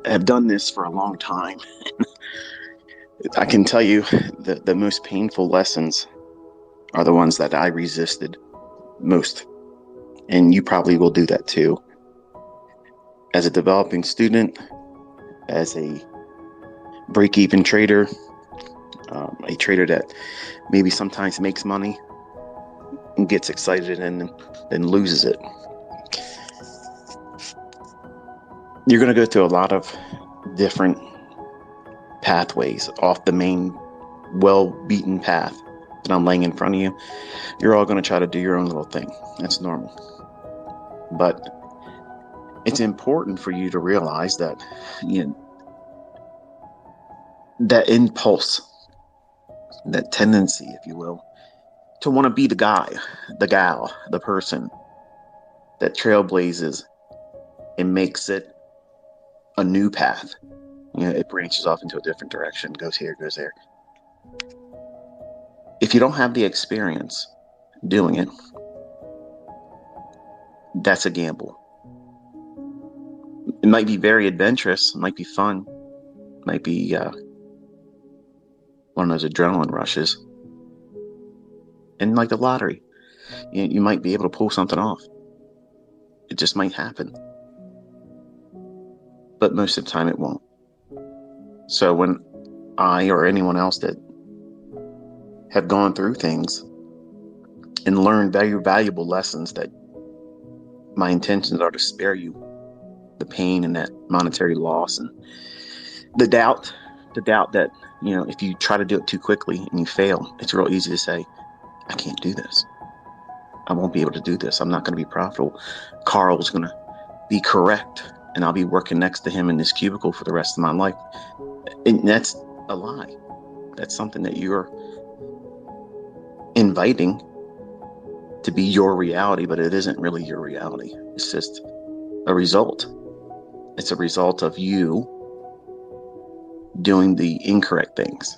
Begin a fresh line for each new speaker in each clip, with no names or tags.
have done this for a long time. I can tell you the most painful lessons are the ones that I resisted most. And you probably will do that too. As a developing student, as a break-even trader, a trader that maybe sometimes makes money and gets excited and then loses it. You're going to go through a lot of different pathways off the main well-beaten path that I'm laying in front of you. You're all going to try to do your own little thing. That's normal. But it's important for you to realize that, that impulse, that tendency, if you will, to want to be the guy, the gal, the person that trailblazes and makes it a new path. It branches off into a different direction, goes here, goes there. If you don't have the experience doing it, that's a gamble. It might be very adventurous, it might be fun, it might be one of those adrenaline rushes. And like the lottery, you might be able to pull something off. It just might happen. But most of the time it won't. So when I or anyone else that have gone through things and learned very valuable lessons, that my intentions are to spare you the pain and that monetary loss and the doubt that, if you try to do it too quickly and you fail, it's real easy to say, I can't do this. I won't be able to do this. I'm not going to be profitable. Carl's going to be correct and I'll be working next to him in this cubicle for the rest of my life. And that's a lie. That's something that you're inviting to be your reality, but it isn't really your reality. It's just a result. It's a result of you doing the incorrect things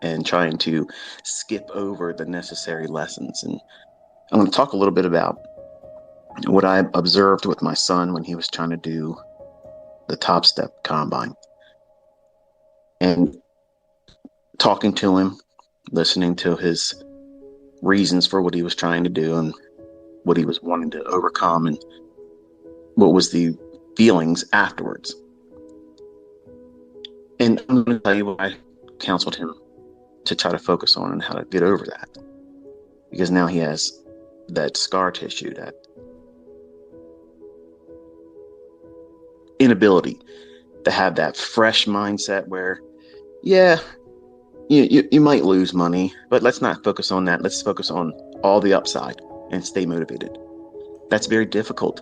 and trying to skip over the necessary lessons. And I'm going to talk a little bit about what I observed with my son when he was trying to do the Top Step combine. And talking to him, listening to his reasons for what he was trying to do and what he was wanting to overcome and what was the feelings afterwards. And I'm going to tell you what I counseled him to try to focus on and how to get over that. Because now he has that scar tissue, that inability to have that fresh mindset where, yeah, you might lose money, but let's not focus on that. Let's focus on all the upside and stay motivated. That's very difficult.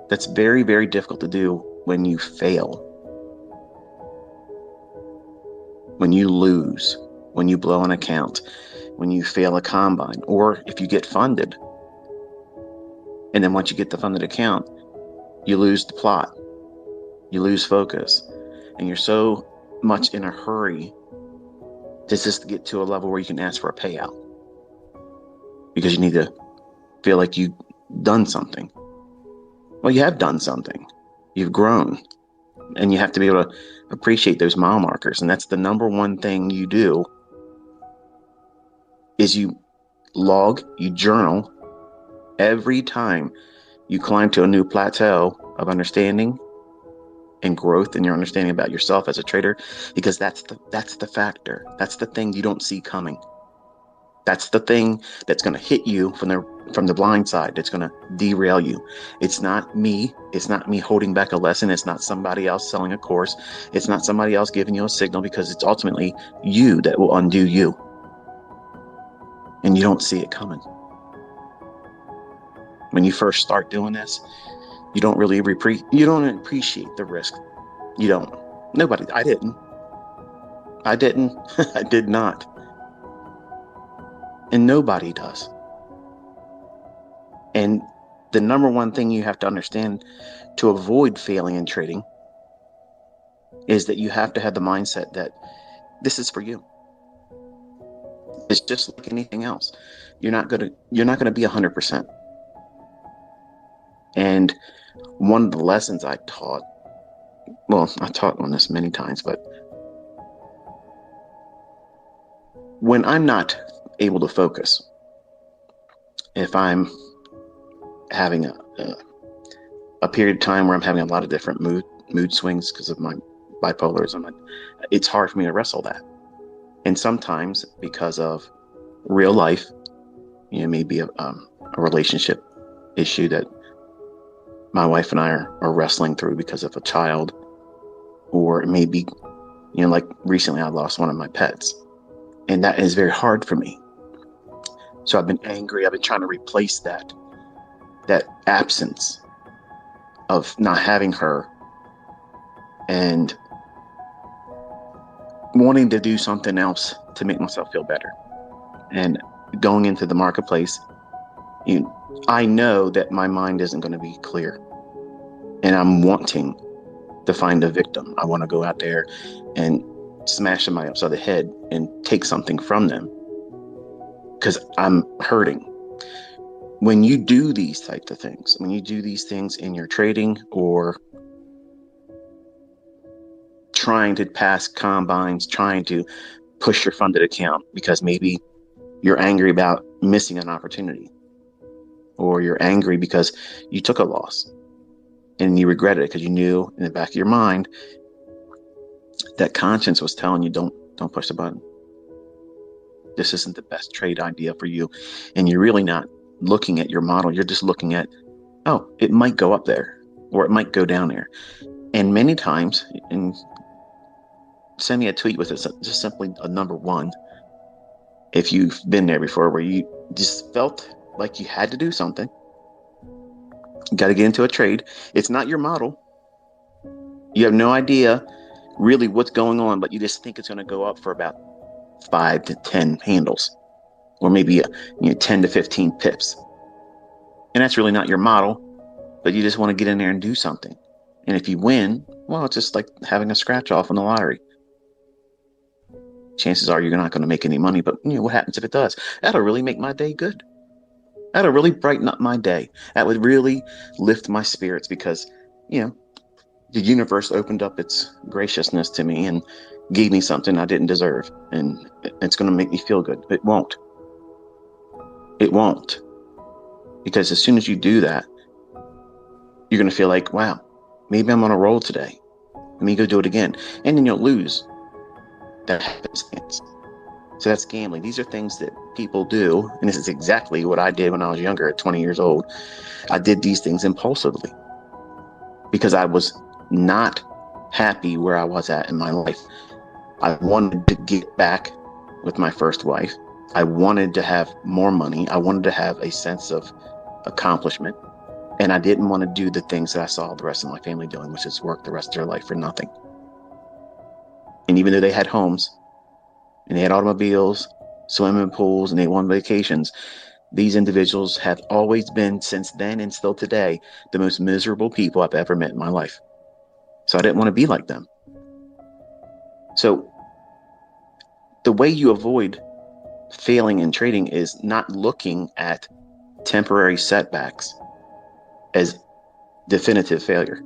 That's very, very difficult to do when you fail. When you lose, when you blow an account, when you fail a combine, or if you get funded. And then once you get the funded account, you lose the plot, you lose focus, and you're so much in a hurry to just get to a level where you can ask for a payout because you need to feel like you've done something. Well, you have done something. You've grown, and you have to be able to appreciate those mile markers. And that's the number one thing you do is you log, you journal every time you climb to a new plateau of understanding and growth in your understanding about yourself as a trader, because that's the factor. That's the thing you don't see coming. That's the thing that's going to hit you from the blind side. That's going to derail you. It's not me. It's not me holding back a lesson. It's not somebody else selling a course. It's not somebody else giving you a signal, because it's ultimately you that will undo you. And you don't see it coming. When you first start doing this, you don't really appreciate the risk. You don't. Nobody. I didn't. I did not. And nobody does. And the number one thing you have to understand to avoid failing in trading is that you have to have the mindset that this is for you. It's just like anything else. You're not gonna be 100%. And one of the lessons I taught well, I taught on this many times, but when I'm not able to focus, if I'm having a period of time where I'm having a lot of different mood swings because of my bipolarism, it's hard for me to wrestle that. And sometimes because of real life, maybe a relationship issue that my wife and I are wrestling through because of a child, or it may be, like recently I lost one of my pets, and that is very hard for me. So I've been angry. I've been trying to replace that absence of not having her, and wanting to do something else to make myself feel better. And going into the marketplace, I know that my mind isn't going to be clear, and I'm wanting to find a victim. I want to go out there and smash somebody upside the head and take something from them because I'm hurting. When you do these types of things, when you do these things in your trading or trying to pass combines, trying to push your funded account because maybe you're angry about missing an opportunity, or you're angry because you took a loss and you regret it because you knew in the back of your mind that conscience was telling you, don't push the button. This isn't the best trade idea for you. And you're really not looking at your model. You're just looking at, oh, it might go up there or it might go down there. And many times, and send me a tweet with it, just simply a number 1, if you've been there before, where you just felt like you had to do something. You got to get into a trade. It's not your model. You have no idea really what's going on, but you just think it's going to go up for about 5 to 10 handles, or maybe 10 to 15 pips. And that's really not your model, but you just want to get in there and do something. And if you win, well, it's just like having a scratch off on the lottery. Chances are you're not going to make any money, but what happens if it does? That'll really make my day good. That'll really brighten up my day. That would really lift my spirits because, the universe opened up its graciousness to me and gave me something I didn't deserve. And it's going to make me feel good. It won't. It won't. Because as soon as you do that, you're going to feel like, wow, maybe I'm on a roll today. Let me go do it again. And then you'll lose. That happens. So that's gambling. These are things that people do. And this is exactly what I did when I was younger at 20 years old. I did these things impulsively because I was not happy where I was at in my life. I wanted to get back with my first wife. I wanted to have more money. I wanted to have a sense of accomplishment. And I didn't want to do the things that I saw the rest of my family doing, which is work the rest of their life for nothing. And even though they had homes and they had automobiles, swimming pools, and they went on vacations, these individuals have always been, since then and still today, the most miserable people I've ever met in my life. So I didn't want to be like them. So the way you avoid failing in trading is not looking at temporary setbacks as definitive failure.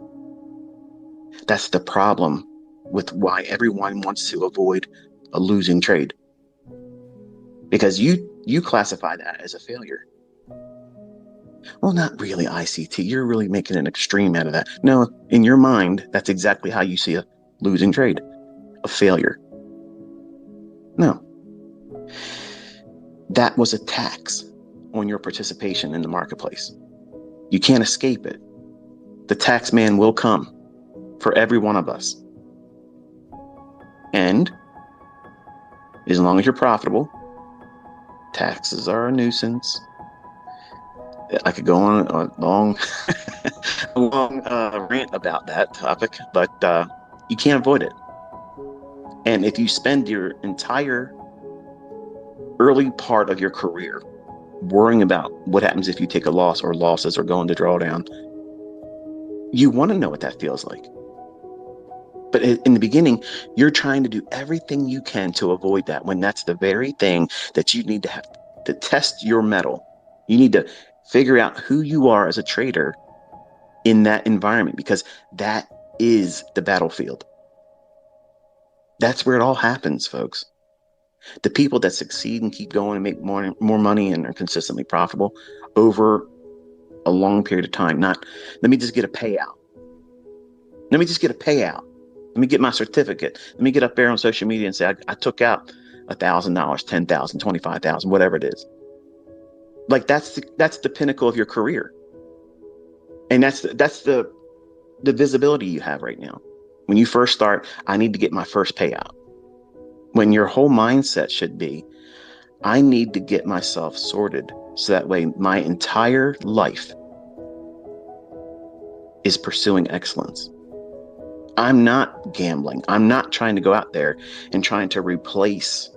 That's the problem with why everyone wants to avoid a losing trade, because you classify that as a failure. Well, not really, ICT. You're really making an extreme out of that. No, in your mind, that's exactly how you see a losing trade, a failure. No. That was a tax on your participation in the marketplace. You can't escape it. The tax man will come for every one of us. And as long as you're profitable, taxes are a nuisance. I could go on a long rant about that topic, but you can't avoid it. And if you spend your entire early part of your career worrying about what happens if you take a loss or losses or go into drawdown, you want to know what that feels like. But in the beginning, you're trying to do everything you can to avoid that, when that's the very thing that you need to have to test your mettle. You need to figure out who you are as a trader in that environment, because that is the battlefield. That's where it all happens, folks. The people that succeed and keep going and make more money and are consistently profitable over a long period of time. Not, let me just get a payout. Let me just get a payout. Let me get my certificate. Let me get up there on social media and say, I took out $1,000, $10,000, $25,000, whatever it is. Like that's the pinnacle of your career. And that's the visibility you have right now. When you first start, I need to get my first payout. When your whole mindset should be, I need to get myself sorted so that way my entire life is pursuing excellence. I'm not gambling. I'm not trying to go out there and trying to replace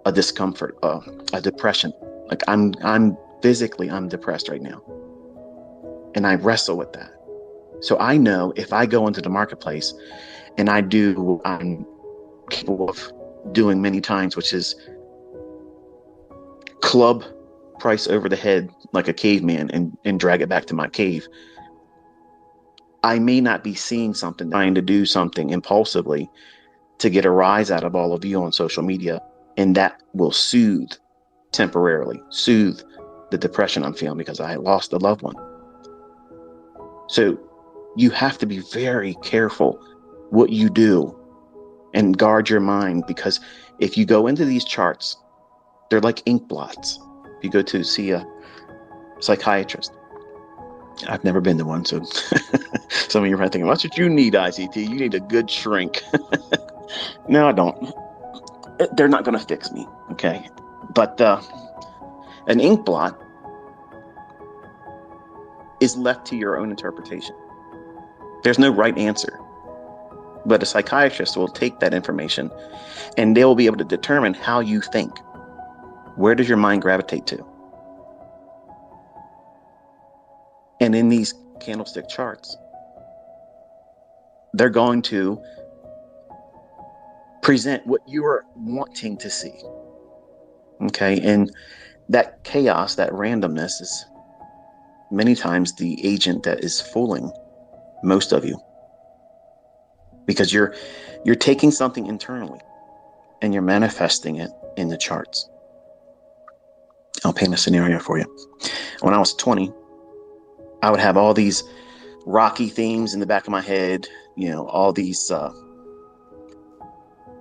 a discomfort, a depression. Like I'm physically, I'm depressed right now. And I wrestle with that. So I know if I go into the marketplace and I do what I'm capable of doing many times, which is club price over the head like a caveman and drag it back to my cave. I may not be seeing something, trying to do something impulsively to get a rise out of all of you on social media. And that will temporarily soothe the depression I'm feeling because I lost a loved one. So you have to be very careful what you do and guard your mind, because if you go into these charts, they're like ink blots. If you go to see a psychiatrist, I've never been to one, so some of you are thinking, that's what you need, ICT. You need a good shrink. No, I don't. They're not going to fix me, okay? But an ink blot is left to your own interpretation. There's no right answer. But a psychiatrist will take that information and they will be able to determine how you think. Where does your mind gravitate to? And in these candlestick charts, they're going to present what you are wanting to see. Okay. And that chaos, that randomness is many times the agent that is fooling most of you, because you're taking something internally and you're manifesting it in the charts. I'll paint a scenario for you. When I was 20, I would have all these Rocky themes in the back of my head, all these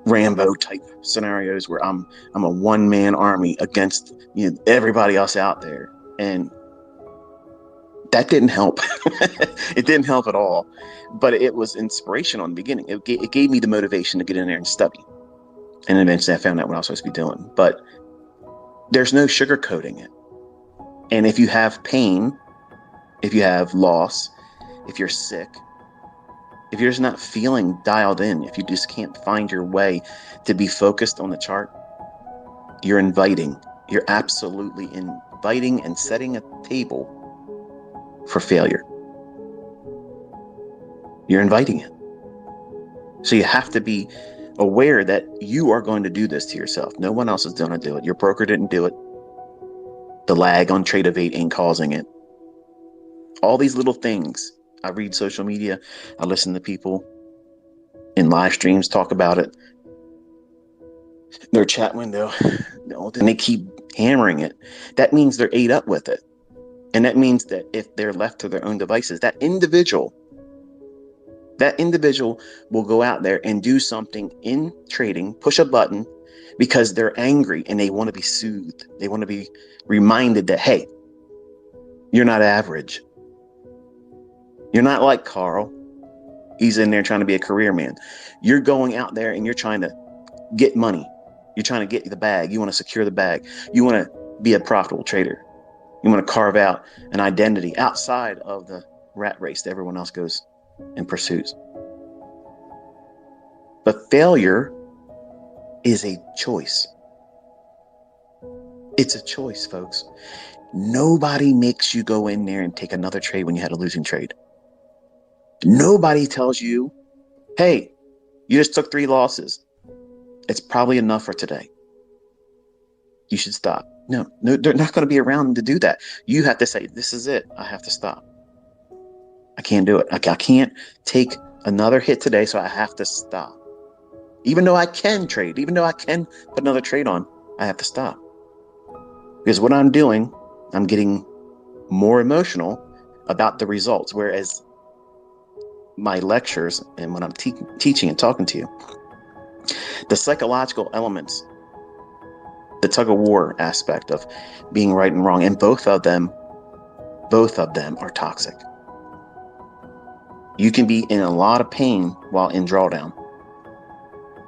Rambo type scenarios where I'm a one-man army against everybody else out there. And that didn't help. It didn't help at all. But it was inspirational in the beginning. It gave me the motivation to get in there and study. And eventually I found out what I was supposed to be doing. But there's no sugarcoating it. And if you have pain, if you have loss, if you're sick, if you're just not feeling dialed in, if you just can't find your way to be focused on the chart, you're absolutely inviting and setting a table for failure. You're inviting it. So you have to be aware that you are going to do this to yourself. No one else is going to do it. Your broker didn't do it. The lag on Trade of 8 ain't causing it. All these little things. I read social media. I listen to people in live streams talk about it. Their chat window, and they keep hammering it. That means they're ate up with it. And that means that if they're left to their own devices, that individual will go out there and do something in trading, push a button, because they're angry and they want to be soothed. They want to be reminded that, hey, you're not average. You're not like Carl. He's in there trying to be a career man. You're going out there and you're trying to get money. You're trying to get the bag. You want to secure the bag. You want to be a profitable trader. You want to carve out an identity outside of the rat race that everyone else goes and pursues. But failure is a choice. It's a choice, folks. Nobody makes you go in there and take another trade when you had a losing trade. Nobody tells you, hey, you just took 3 losses. It's probably enough for today. You should stop. No, they're not going to be around to do that. You have to say, this is it. I have to stop. I can't do it. I can't take Another hit today, so I have to stop. Even though I can trade, even though I can put another trade on, I have to stop. Because what I'm doing, I'm getting more emotional about the results. Whereas my lectures and when I'm teaching and talking to you, the psychological elements, the tug of war aspect of being right and wrong, and both of them are toxic. You can be in a lot of pain while in drawdown,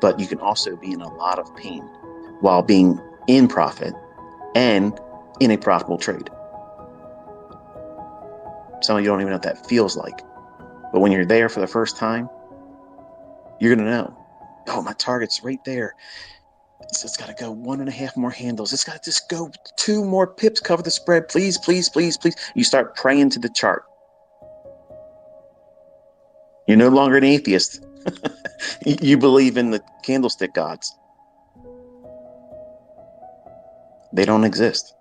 but you can also be in a lot of pain while being in profit and in a profitable trade. Some of you don't even know what that feels like. But when you're there for the first time, you're going to know, oh, my target's right there. It's got to go 1.5 more handles. It's got to just go 2 more pips, cover the spread. Please, please, please, please. You start praying to the chart. You're no longer an atheist. You believe in the candlestick gods. They don't exist.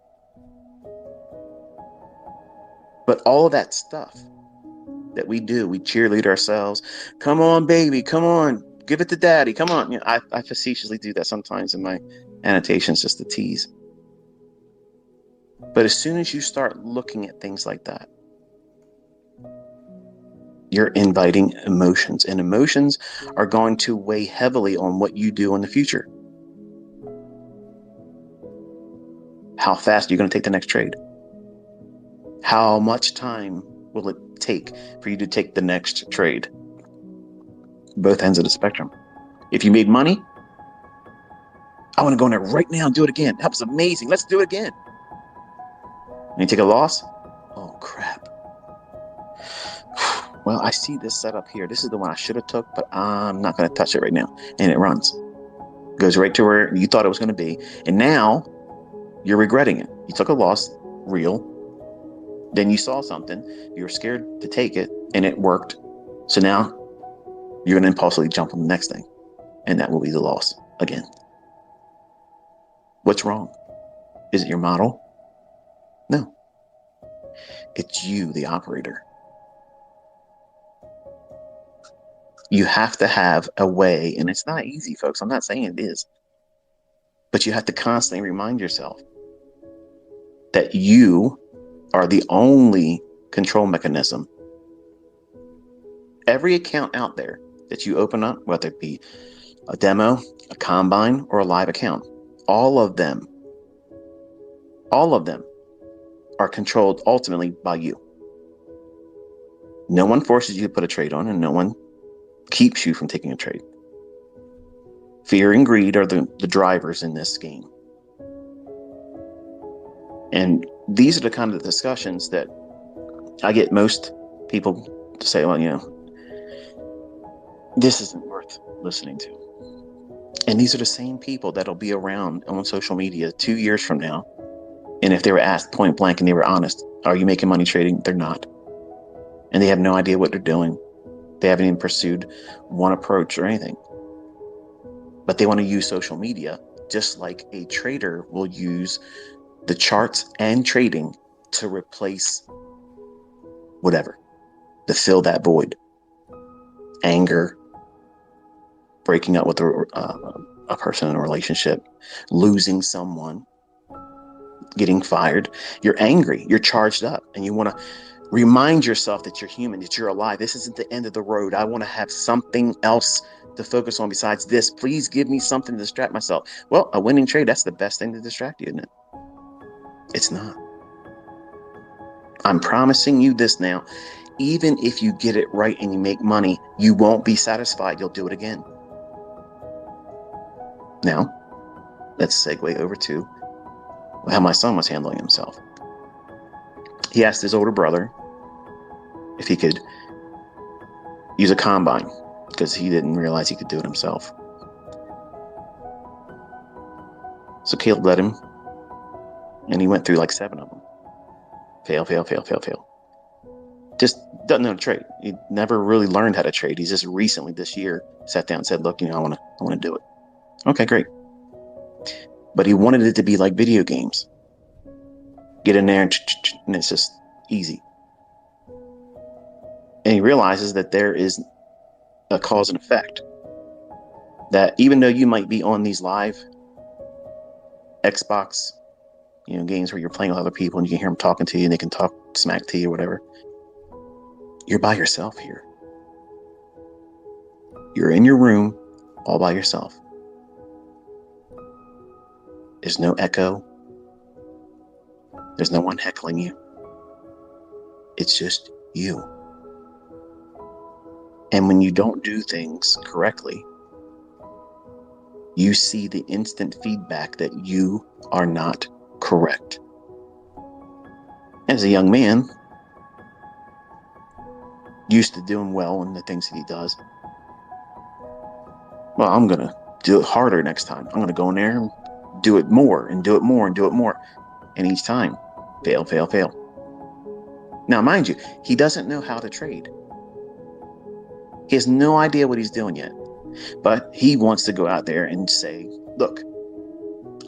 But all of that stuff that we do, we cheerlead ourselves. Come on, baby. Come on. Give it to daddy. Come on. You know, I facetiously do that sometimes in my annotations just to tease. But as soon as you start looking at things like that, you're inviting emotions, and emotions are going to weigh heavily on what you do in the future. How fast are you going to take the next trade? How much time will it take for you to take the next trade? Both ends of the spectrum. If you made money, I want to go in there right now and do it again. That was amazing. Let's do it again. And you take a loss? Oh, crap. Well, I see this setup here. This is the one I should have took, but I'm not going to touch it right now. And it runs. Goes right to where you thought it was going to be. And now you're regretting it. You took a loss, real. Then you saw something. You were scared to take it, and it worked. So now you're going to impulsively jump on the next thing. And that will be the loss again. What's wrong? Is it your model? No. It's you, the operator. You have to have a way, and it's not easy, folks. I'm not saying it is. But you have to constantly remind yourself that you are the only control mechanism. Every account out there that you open up, whether it be a demo, a combine, or a live account, all of them are controlled ultimately by you. No one forces you to put a trade on, and no one keeps you from taking a trade. Fear and greed are the drivers in this game. And these are the kind of discussions that I get most people to say, well, you know, this isn't worth listening to. And these are the same people that'll be around on social media 2 years from now. And if they were asked point blank and they were honest, are you making money trading? They're not. And they have no idea what they're doing. They haven't even pursued one approach or anything. But they want to use social media just like a trader will use the charts and trading to replace whatever, to fill that void. Anger, breaking up with a person in a relationship, losing someone, getting fired. You're angry, you're charged up, and you want to remind yourself that you're human, that you're alive. This isn't the end of the road. I want to have something else to focus on besides this. Please give me something to distract myself. Well, a winning trade, that's the best thing to distract you, isn't it? It's not. I'm promising you this now. Even if you get it right and you make money, you won't be satisfied. You'll do it again. Now, let's segue over to how my son was handling himself. He asked his older brother if he could use a combine because he didn't realize he could do it himself. So Caleb let him, and he went through like 7 of them. Fail, fail, fail, fail, fail. Just doesn't know how to trade. He never really learned how to trade. He's just recently this year sat down and said, look, you know, I want to do it. Okay, great. But he wanted it to be like video games. Get in there and it's just easy. And he realizes that there is a cause and effect. That even though you might be on these live Xbox, games where you're playing with other people and you can hear them talking to you and they can talk smack to you or whatever, you're by yourself here. You're in your room all by yourself. There's no echo. There's no one heckling you. It's just you. And when you don't do things correctly, you see the instant feedback that you are not correct. As a young man, used to doing well in the things that he does. Well, I'm going to do it harder next time. I'm going to go in there and do it more and do it more and do it more. And each time, fail, fail, fail. Now, mind you, he doesn't know how to trade. He has no idea what he's doing yet. But he wants to go out there and say, look,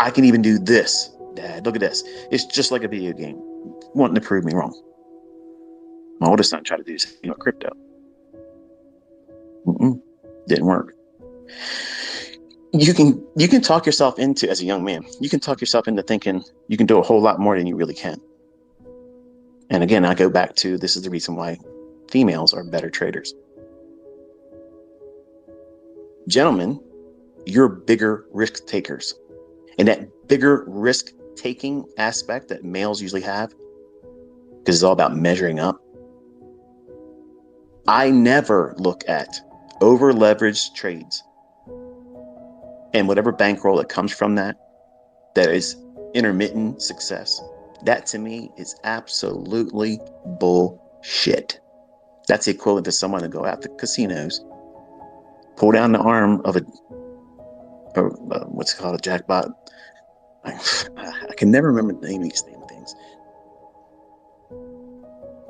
I can even do this, Dad. Look at this. It's just like a video game, wanting to prove me wrong. My oldest son tried to do something with crypto. Didn't work. You can talk yourself into, as a young man, you can talk yourself into thinking you can do a whole lot more than you really can. And again, I go back to, this is the reason why females are better traders. Gentlemen, you're bigger risk takers. And that bigger risk taking aspect that males usually have, because it's all about measuring up. I never look at over leveraged trades and whatever bankroll that comes from that is intermittent success. That to me is absolutely bullshit. That's the equivalent to someone to go out to casinos, pull down the arm of what's called a jackpot. I can never remember the name of these damn things.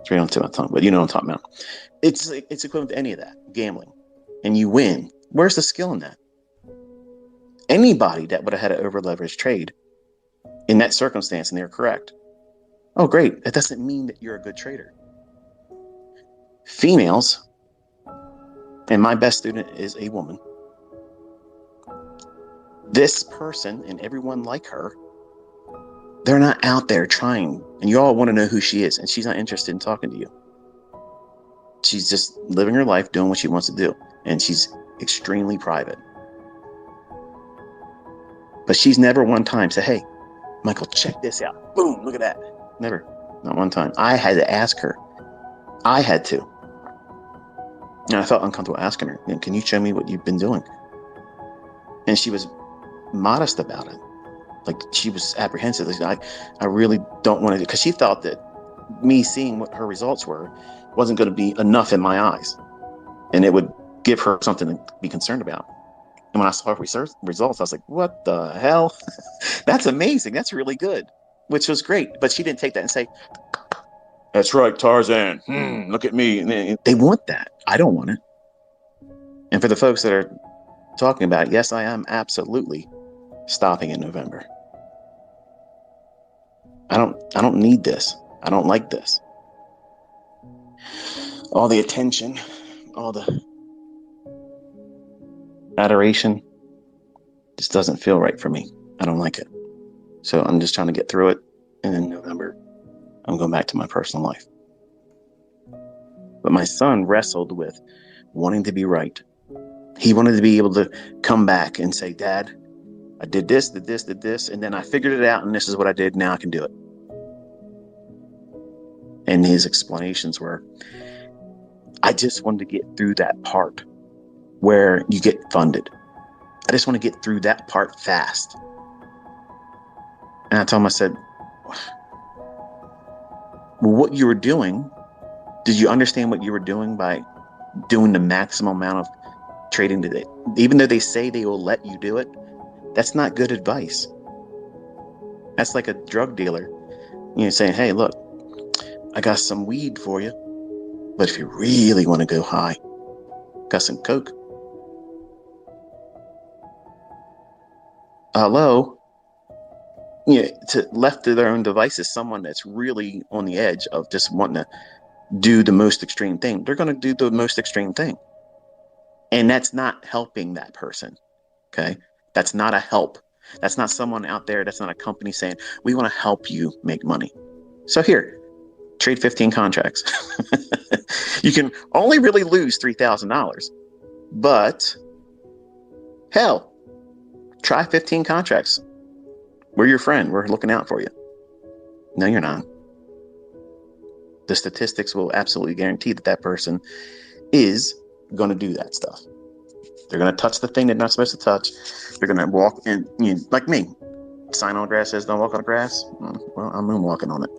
It's right on to my tongue, but you know what I'm talking about. It's equivalent to any of that, gambling, and you win. Where's the skill in that? Anybody that would have had an over leveraged trade in that circumstance and they're correct, oh great, that doesn't mean that you're a good trader. Females, and my best student is a woman, this person and everyone like her, they're not out there trying, and you all want to know who she is, and she's not interested in talking to you. She's just living her life, doing what she wants to do, and she's extremely private. But she's never one time said, hey, Michael, check this out. Boom, look at that. Never, not one time. I had to ask her. I had to. And I felt uncomfortable asking her, can you show me what you've been doing? And she was modest about it. Like, she was apprehensive. I really don't want to do, because she thought that me seeing what her results were wasn't going to be enough in my eyes. And it would give her something to be concerned about. And when I saw her results, I was like, what the hell? That's amazing. That's really good, which was great. But she didn't take that and say, that's right, Tarzan. Look at me. And they want that. I don't want it. And for the folks that are talking about it, yes, I am absolutely stopping in November. I don't need this. I don't like this. All the attention, all the adoration just doesn't feel right for me. I don't like it. So I'm just trying to get through it. And in November, I'm going back to my personal life. But my son wrestled with wanting to be right. He wanted to be able to come back and say, Dad, I did this, and then I figured it out, and this is what I did. Now I can do it. And his explanations were, I just wanted to get through that part where you get funded. I just want to get through that part fast. And I told him, I said, well, what you were doing, did you understand what you were doing by doing the maximum amount of trading today? Even though they say they will let you do it, that's not good advice. That's like a drug dealer, saying, hey, look, I got some weed for you, but if you really want to go high, got some coke. Hello? To left to their own devices, someone that's really on the edge of just wanting to do the most extreme thing, they're going to do the most extreme thing. And that's not helping that person. Okay. That's not a help. That's not someone out there. That's not a company saying, we want to help you make money. So here, trade 15 contracts. You can only really lose $3,000, but hell, try 15 contracts. We're your friend. We're looking out for you. No, you're not. The statistics will absolutely guarantee that that person is going to do that stuff. They're going to touch the thing they're not supposed to touch. They're going to walk in, like me. Sign on grass says don't walk on the grass. Well, I'm moonwalking on it.